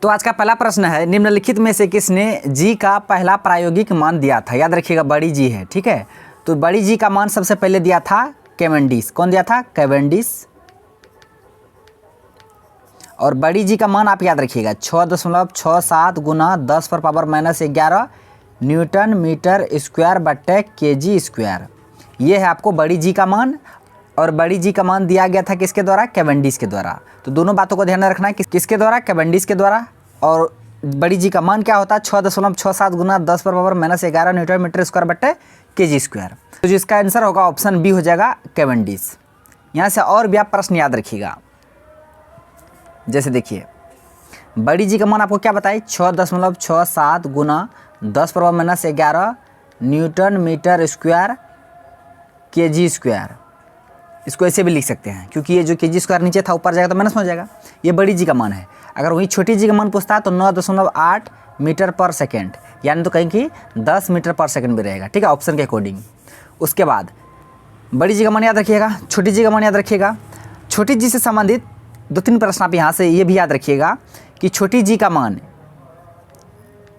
तो आज का पहला प्रश्न है, निम्नलिखित में से किसने जी का पहला प्रायोगिक मान दिया था। याद रखिएगा बड़ी जी है, ठीक है। तो बड़ी जी का मान सबसे पहले दिया था कैवेंडिश। कौन दिया था? कैवेंडिश। और बड़ी जी का मान आप याद रखिएगा 6.67 गुना 10⁻⁻11 न्यूटन मीटर स्क्वायर बट्टे केजी स्क्वायर। ये है आपको बड़ी जी का मान। और बड़ी जी का मान दिया गया था किसके द्वारा? कैवेंडिश के द्वारा। तो दोनों बातों को ध्यान में रखना है, किसके द्वारा? कैवेंडिश के द्वारा। और बड़ी जी का मान क्या होता है? 6.67 गुना 10⁻⁻11 न्यूटन मीटर स्क्वायर बट्टे केजी स्क्वायर। तो जिसका आंसर होगा ऑप्शन बी हो जाएगा कैवेंडिश। यहाँ से और भी आप प्रश्न याद रखिएगा। जैसे देखिए बड़ी जी का मान आपको क्या बताए? 6.67 गुना 10⁻⁻11 newton metre square KG square. इसको ऐसे भी लिख सकते हैं क्योंकि ये जो केजी स्क्वायर नीचे था ऊपर जाएगा तो माइनस हो जाएगा। ये बड़ी जी का मान है। अगर वही छोटी जी का मान पूछता है तो 9.8 मीटर पर सेकेंड, यानी तो कहीं कि 10 मीटर पर सेकेंड भी रहेगा, ठीक है, ऑप्शन के अकॉर्डिंग। उसके बाद बड़ी जी का मान याद रखिएगा, छोटी जी का मान याद रखिएगा। छोटी जी से संबंधित 2-3 प्रश्न आप यहाँ से ये भी याद रखिएगा कि छोटी जी का मान,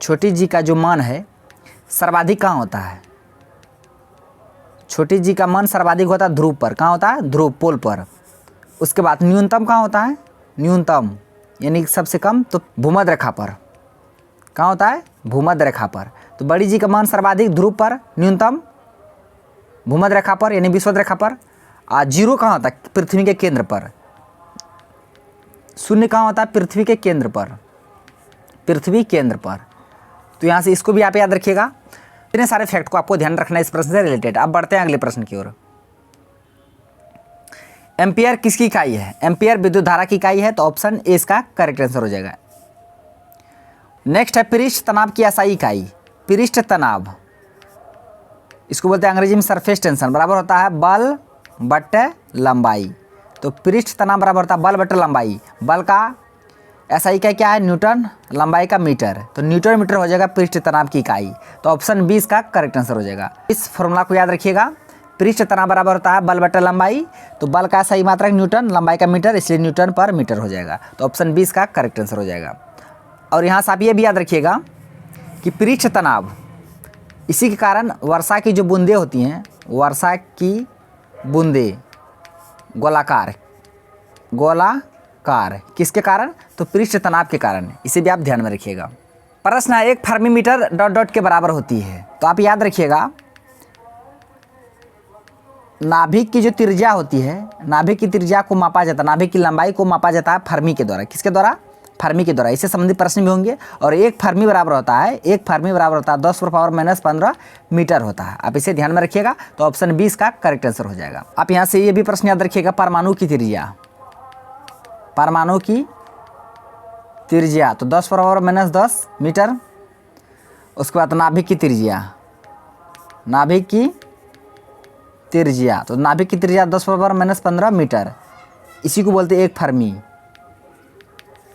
छोटी जी का जो मान है सर्वाधिक कहाँ होता है? छोटी जी का मान सर्वाधिक होता है ध्रुव पर। कहाँ होता है? ध्रुव, पोल पर। उसके बाद न्यूनतम कहाँ होता है? न्यूनतम यानी सबसे कम तो भूमध्य रेखा पर। कहाँ होता है? भूमध्य रेखा पर। तो बड़ी जी का मान सर्वाधिक ध्रुव पर, न्यूनतम भूमध्य रेखा पर यानी विषुवत रेखा पर। जीरो कहाँ होता है? पृथ्वी के केंद्र पर। शून्य कहाँ होता है? पृथ्वी के केंद्र पर, पृथ्वी केंद्र पर। तो यहाँ से इसको भी आप याद रखिएगा। इतने सारे फैक्ट को आपको ध्यान रखना है इस प्रश्न से रिलेटेड। अब बढ़ते हैं अगले प्रश्न की ओर। एम्पियर किसकी इकाई है? एम्पियर विद्युत धारा की इकाई है, तो ऑप्शन ए इसका करेक्ट आंसर हो जाएगा। नेक्स्ट है पृष्ठ तनाव की एसआई इकाई। पृष्ठ तनाव, इसको बोलते हैं अंग्रेजी में सरफेस टेंशन, बराबर होता है बल बट्टे लंबाई। तो पृष्ठ तनाव बराबर होता है बल बट्टे लंबाई। बल का एसआई इकाई क्या है? न्यूटन, लंबाई का मीटर। तो न्यूटन मीटर हो जाएगा पृष्ठ तनाव की इकाई। तो ऑप्शन बी इसका करेक्ट आंसर हो जाएगा। इस फॉर्मूला को याद रखिएगा, पृष्ठ तनाव बराबर होता है बल बट्टे लंबाई। तो बल का सही मात्रक न्यूटन, लंबाई का मीटर, इसलिए न्यूटन पर मीटर हो जाएगा। तो ऑप्शन बी इसका करेक्ट आंसर हो जाएगा। और यहाँ से आप ये भी याद रखिएगा कि पृष्ठ तनाव, इसी के कारण वर्षा की जो बूंदें होती हैं, वर्षा की बूंदें गोलाकार, गोलाकार किसके कारण? तो पृष्ठ तनाव के कारण। इसे भी आप ध्यान में रखिएगा। प्रश्न है, एक फर्मी मीटर डॉट डॉट के बराबर होती है। तो आप याद रखिएगा नाभिक की जो त्रिज्या होती है, नाभिक की त्रिज्या को मापा जाता है, नाभिक की लंबाई को मापा जाता है फर्मी के द्वारा। किसके द्वारा? फर्मी के द्वारा। इससे संबंधित प्रश्न भी होंगे। और एक फर्मी बराबर होता है, एक फर्मी बराबर होता है 10⁻⁻15 मीटर होता है। आप इसे ध्यान में रखिएगा। तो ऑप्शन बी इसका करेक्ट आंसर हो जाएगा। आप यहाँ से ये भी प्रश्न याद रखिएगा, परमाणु की त्रिज्या, परमाणु की त्रिज्या तो 10⁻⁻10 मीटर। उसके बाद नाभिक की त्रिज्या, नाभिक की त्रिज्या तो नाभिक की त्रिज्या 10⁻⁻15 मीटर। इसी को बोलते हैं एक फर्मी,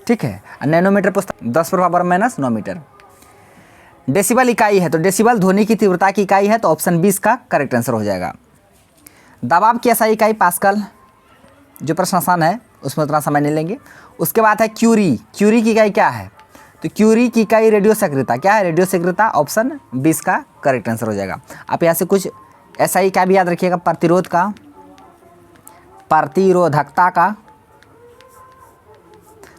ठीक है। नैनोमीटर पुस्तक 10⁻⁻9 मीटर। डेसिबल इकाई है, तो डेसिबल ध्वनि की तीव्रता की इकाई है। तो ऑप्शन बी इसका करेक्ट आंसर हो जाएगा। दबाव की एसआई इकाई पास्कल, जो प्रश्न आसान है उसमें उतना समय नहीं लेंगे। उसके बाद है क्यूरी, क्यूरी की इकाई क्या है? तो क्यूरी की इकाई रेडियो सक्रियता। क्या है? रेडियो सक्रियता। ऑप्शन बी इसका करेक्ट आंसर हो जाएगा। आप यहाँ से कुछ एसआई का भी याद रखिएगा, प्रतिरोध का, प्रतिरोधकता का।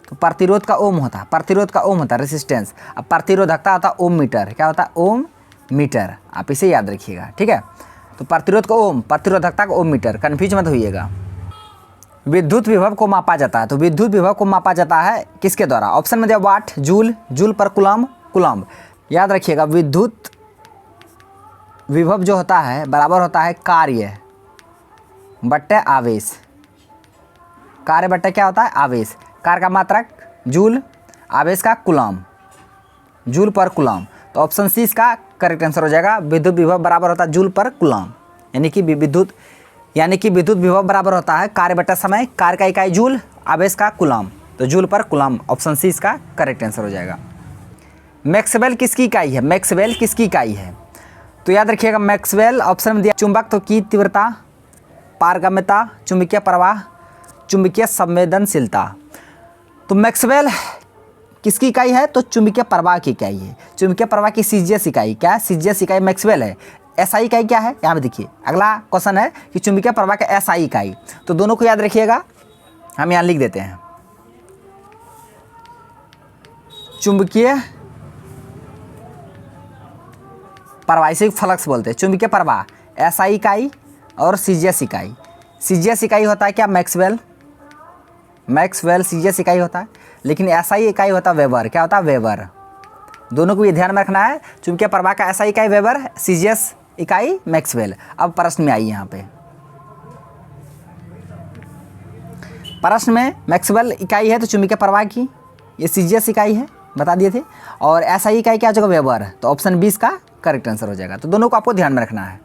तो प्रतिरोध का ओम होता है, प्रतिरोध का ओम होता है रेसिस्टेंस। अब प्रतिरोधकता होता है ओम मीटर। क्या होता है? ओम मीटर। आप इसे याद रखिएगा, ठीक है। तो प्रतिरोध का ओम, प्रतिरोधकता का ओम मीटर, कन्फ्यूज मत होइएगा। विद्युत विभव को मापा जाता है, तो विद्युत विभव को मापा जाता है किसके द्वारा? ऑप्शन में दिया वाट, जूल, जूल पर कूलम्ब, कूलम्ब। याद रखिएगा विद्युत विभव जो होता है बराबर होता है कार्य बट्टे आवेश। कार्य बट्टे क्या होता है? आवेश। कार्य का मात्रक जूल, आवेश का कूलम्ब, जूल पर कूलम्ब। तो ऑप्शन सी इसका करेक्ट आंसर हो जाएगा। विद्युत विभव बराबर होता है जूल पर कूलम्ब, यानी कि विद्युत विभव बराबर होता है कार्य बट्टा समय, कार्य का इकाई जूल, आवेश का कूलम्ब, तो जूल पर कूलम्ब। ऑप्शन सी इसका करेक्ट आंसर हो जाएगा। मैक्सवेल किसकी इकाई है? मैक्सवेल किसकी इकाई है? तो याद रखिएगा मैक्सवेल, ऑप्शन में दिया चुंबकत्व की तीव्रता, पारगम्यता, चुंबकीय प्रवाह, चुंबकीय संवेदनशीलता। तो मैक्सवेल किसकी इकाई है? तो चुंबकीय प्रवाह की इकाई है। चुंबकीय प्रवाह की सीजीएस इकाई क्या है? सीजीएस इकाई मैक्सवेल है। एसआई इकाई क्या है? यहाँ पे देखिए अगला क्वेश्चन है कि चुंबकीय प्रवाह का एसआई इकाई। तो दोनों को याद रखिएगा, हम यहाँ लिख देते हैं। चुंबकीय प्रवाह इसे फ्लक्स बोलते हैं। चुंबकीय प्रवाह एसआई इकाई और सीजीएस इकाई। सीजीएस इकाई होता है क्या? मैक्सवेल सीजीएस इकाई होता है, लेकिन एसआई इकाई होता है वेबर। क्या होता है? वेबर। दोनों को ये ध्यान में रखना है। चुंबकीय प्रवाह का एसआई इकाई वेबर, सीजीएस इकाई मैक्सवेल। अब प्रश्न में आई यहाँ पे, प्रश्न में मैक्सवेल इकाई है तो चुंबकीय प्रवाह की ये सीजीएस इकाई है, बता दिए थे, और एसआई इकाई क्या हो जाएगा? वेबर। तो ऑप्शन 20 का करेक्ट आंसर हो जाएगा। तो दोनों को आपको ध्यान में रखना है।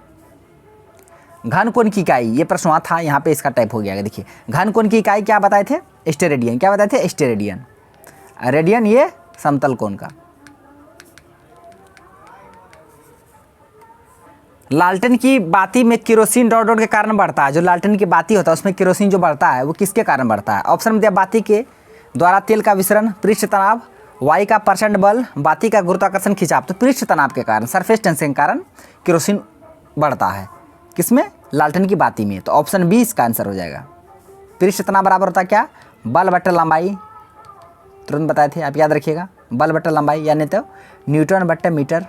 घन कोण की इकाई, ये प्रश्न वहाँ था, यहाँ पे इसका टाइप हो गया। देखिए घन कोण की इकाई क्या बताए थे? स्टेरेडियन। क्या बताए थे? स्टेरेडियन। रेडियन ये समतल कोण का। लालटेन की बाती में केरोसिन डॉट डॉट के कारण बढ़ता है। जो लालटेन की बाती होता है उसमें केरोसिन जो बढ़ता है वो किसके कारण बढ़ता है? ऑप्शन में दिया बाती के द्वारा तेल का विसरण, पृष्ठ तनाव, वायु का प्रचंड बल, बाती का गुरुत्वाकर्षण खिंचाव। तो पृष्ठ तनाव के कारण, सरफेस टेंशन के कारण केरोसिन बढ़ता है। किसमें? लालटेन की बाती में। तो ऑप्शन 20 का आंसर हो जाएगा। पृष्ठ तनाव बराबर होता है क्या? बल बटे लंबाई। तुरंत बताए थे, आप याद रखिएगा, बल बटे लंबाई, यानी तो न्यूटन बटे मीटर।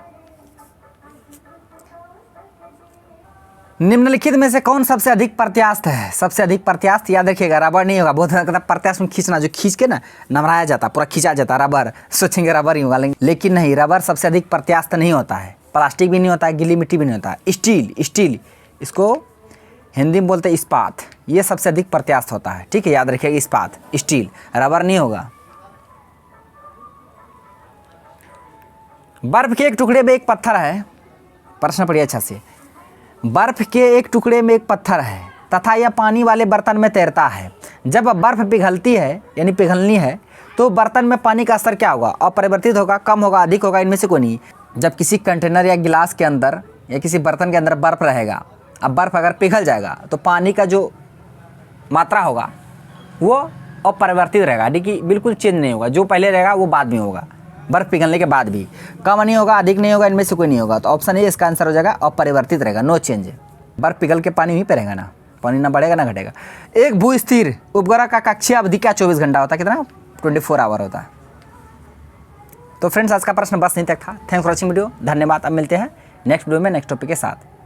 निम्नलिखित में से कौन सबसे अधिक प्रत्यास्थ है? सबसे अधिक प्रत्यास्थ याद रखिएगा, रबर नहीं होगा। बहुत प्रत्यास्थ में खींचना, जो खींच के ना नमराया जाता, पूरा खींचा जाता, रबर। सोचेंगे रबर ही होगा, लेकिन नहीं, रबर सबसे अधिक प्रत्यास्थ नहीं होता है। प्लास्टिक भी नहीं होता है, गीली मिट्टी भी नहीं होता है। स्टील इसको हिंदी में बोलते हैं इस्पात, ये सबसे अधिक प्रत्यास्थ होता है। ठीक है, याद रखिएगा, इस्पात, स्टील, रबर नहीं होगा। बर्फ के एक टुकड़े में एक पत्थर है, प्रश्न पढ़िए अच्छा से। बर्फ के एक टुकड़े में एक पत्थर है तथा यह पानी वाले बर्तन में तैरता है। जब बर्फ पिघलती है, यानी पिघलनी है, तो बर्तन में पानी का स्तर क्या होगा? अपरिवर्तित होगा, कम होगा, अधिक होगा, इनमें से कोई नहीं। जब किसी कंटेनर या गिलास के अंदर या किसी बर्तन के अंदर बर्फ रहेगा, अब बर्फ अगर पिघल जाएगा तो पानी का जो मात्रा होगा वो अपरिवर्तित रहेगा, यानी कि बिल्कुल चेंज नहीं होगा। जो पहले रहेगा वो बाद में होगा, बर्फ पिघलने के बाद भी। कम नहीं होगा, अधिक नहीं होगा, इनमें से कोई नहीं होगा। तो ऑप्शन ए इसका आंसर हो जाएगा, अपरिवर्तित रहेगा, नो चेंज। बर्फ पिघल के पानी वहीं पे रहेगा ना, पानी ना बढ़ेगा ना घटेगा। एक भू स्थिर उपग्रह का कक्षीय अवधि क्या 24 घंटा होता है? कितना? 24 आवर होता है। तो फ्रेंड्स, आज का प्रश्न बस यहीं तक था। थैंक्स फॉर वॉचिंग वीडियो, धन्यवाद। अब मिलते हैं नेक्स्ट वीडियो में नेक्स्ट टॉपिक के साथ।